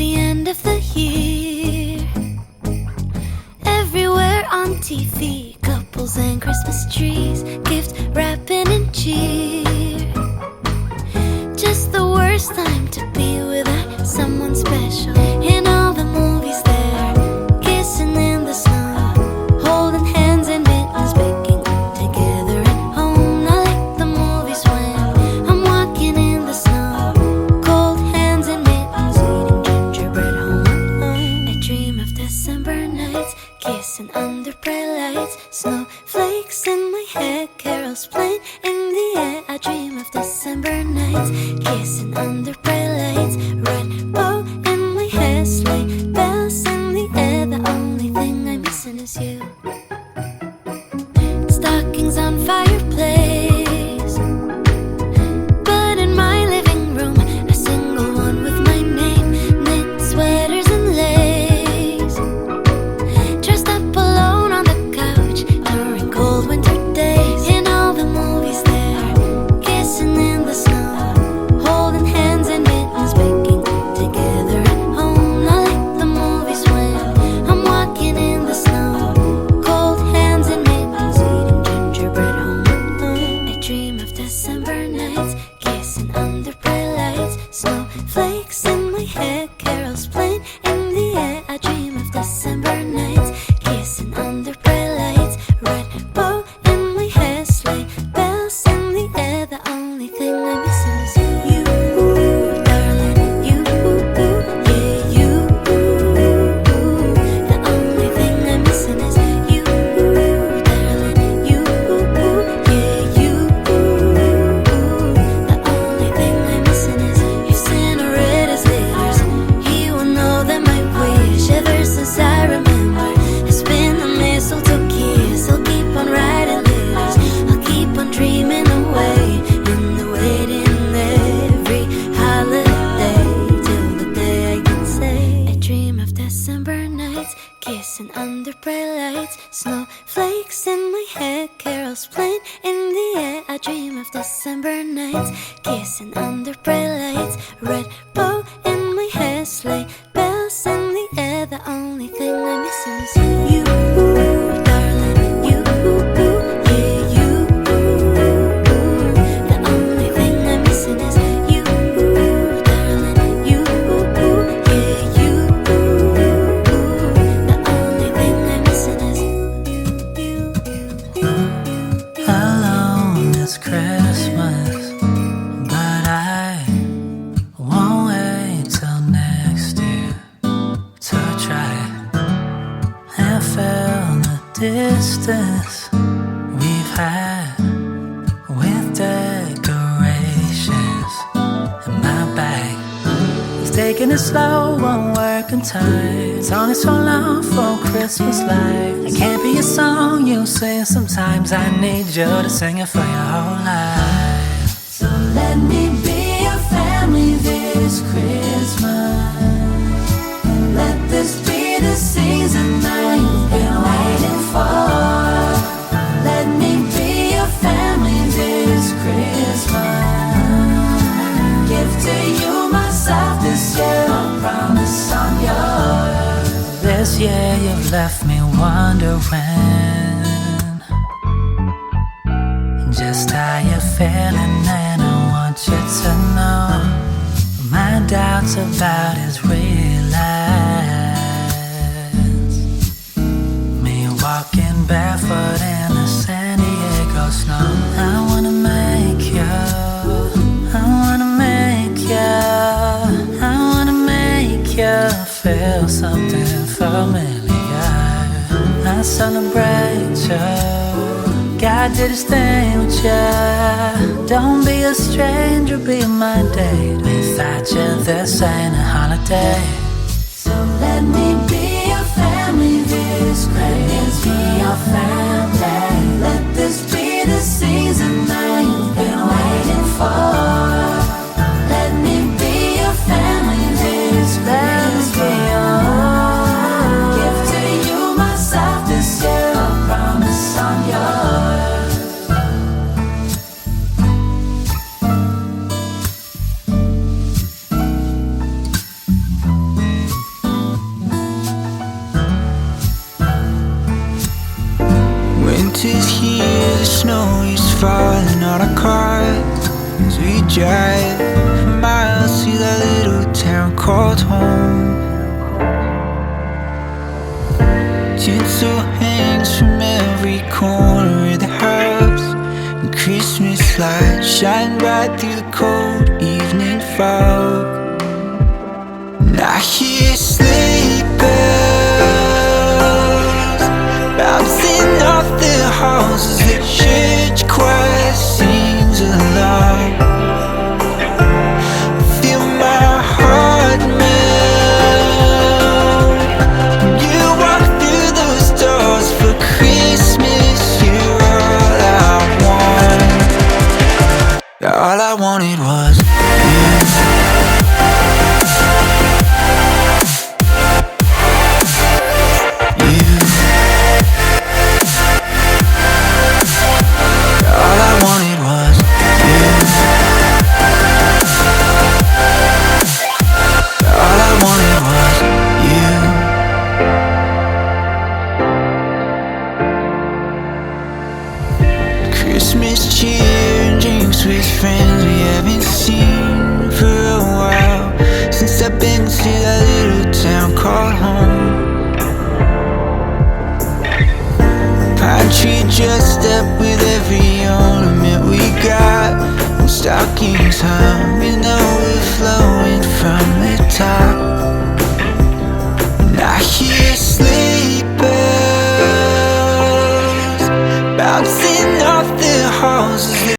the end of the year. Everywhere on TV, couples and Christmas trees, gift wrapping and cheer. Just the worst time to be without someone special. In all the movies they're kissing in the snow, holding hands and mittens, baking together at home. Not like the movies when I'm walking in the snow, cold hands and mittens, eating gingerbread home alone. I dream of December nights, kissing under bright lights, snowflakes in my hair, carols playing in the air. I dream of December nights, kissing under bright lights, red bow in my hair, sleigh bells in the air. The only thing I'm missing is you. Stockings on fireplace, but in my living room, a single one with my name, knit sweaters and lace. Dressed up alone on the couch during cold winter days. In all the movies they're kissing in the snow, holding hands and mittens, baking together at home. Not like the movies when I'm walking in the snow, cold hands and mittens, eating gingerbread home alone. I dream of December nights, kissing under bright lights, snowflakes in my hair, carols playing in the air. I dream of December nights, kissing under bright lights, red bow in my hair, sleigh bells in the air. The only thing I'm missing is you, darling. You, yeah, you. The only thing I'm missing is you, darling. You, yeah, you. The only thing I'm missing is if Santa read his letters, he will know that my wish, ever since I remember, has been the mistletoe kiss. He'll keep on writing letters, I'll keep on dreaming away in the waiting every holiday, till the day I can say I dream of December nights, kissing under bright lights, snowflakes in my hair, carols playing in the air. I dream of December nights, kissing under bright lights, red bow in my hair, sleigh bells in the air. The only thing I'm missing is you, darling. You, yeah, you. The only thing I'm missing is you, darling. You, yeah, you. The only thing I'm missing is you. Alone this Christmas, but I won't wait till next year to try and fill the distance we've had with decorations in my bag. He's taking it slow, won't work on time. It's only so long for Christmas lights. I can't be a song you sing sometimes. I need you to sing it for your whole life. So let me be your family this Christmas, and let this be the season that you've been waiting for. Let me be your family this Christmas, give to you myself this year, I promise I'm yours. This year you've left me wondering just how you're feeling, and I want you to know my doubts about his realize. Me walking barefoot in the San Diego snow. I wanna make you, I wanna make you, I wanna make you feel something familiar. I celebrate you, God did his thing with you. Don't be a stranger, be my date. Without you this ain't a holiday. So let me be your family this Christmas. Let me be your family. Let this be the season that you've been waiting for. Let me be your family this Christmas. Give to you myself this year, I promise I'm yours. we drive for miles to that little town called home. Tinsel hangs from every corner of the house, and Christmas lights shine bright through the cold evening fog. And I hear sleigh bells bouncing off the halls as the church choir sings along. Feel my heart melt when you walk through those doors for Christmas. You're all I want. All I wanted was you. Christmas cheer and drinks with friends we haven't seen for a while, since I've been to that little town called home. Pine tree dressed up with every ornament we got, and stockings hung and overflowing from the top.